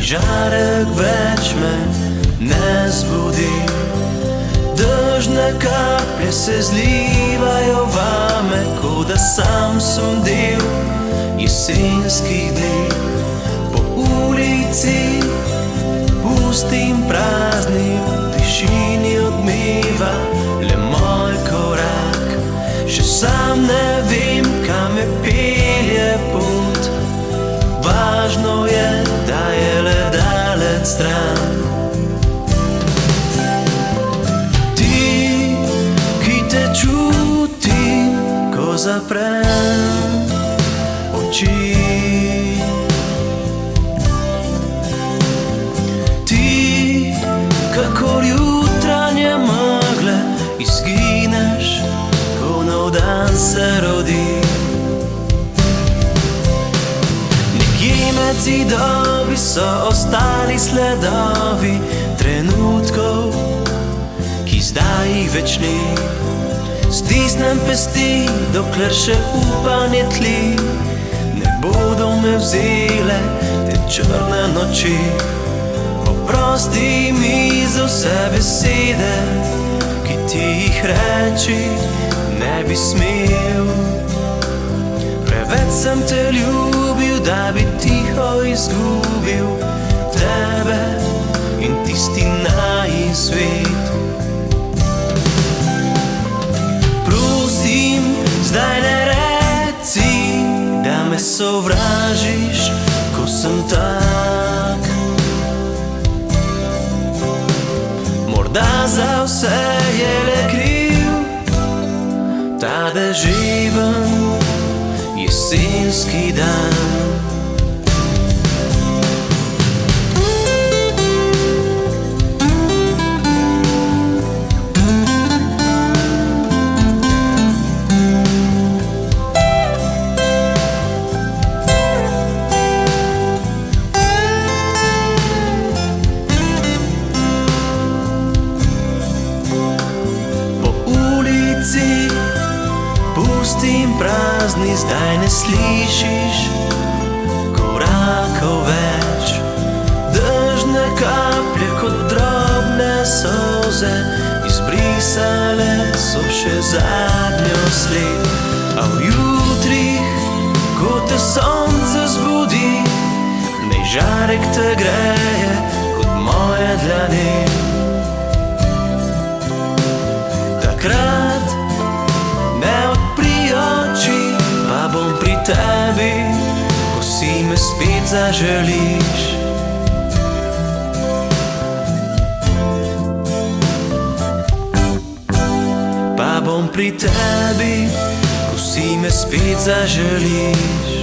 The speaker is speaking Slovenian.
žarek več me ne zbudi. Dežne kaplje se zlivajo vame, ko da sam sem del jesenskih dni. Po ulici pustim prazni, v tišini odmeva le moj korak. Še sam ne vem, kam me pelje pot, važno je, da je le daleč stran. Čutim, ko zaprem oči. Ti, kakor jutranje megle, izgineš, ko nov dan se rodi. Nekje med zidovi so ostali sledovi trenutkov, ki zdaj jih več ni. Stisnem pesti, dokler še upanje tli, ne bodo me vzele te črne noči. Oprosti mi za vse besede, ki ti jih reči ne bi smel. Preveč sem te ljubil, da bi tiho izgubil tebe in tisti najin svet. Zdaj ne reci, da me sovražiš, ko sem tak. Morda za vse je le kriv ta deževen jesenski dan. Pustim prazni, zdaj ne slišiš korakov več. Dežne kaplje kot drobne solze izbrisale so še zadnjo sled. A v jutrih, ko te sonce zbudi, naj žarek te greje kot moje dlani. Takrat bom pri tebi, ko si me spet zaželiš. Pa bom pri tebi, ko si me spet zaželiš.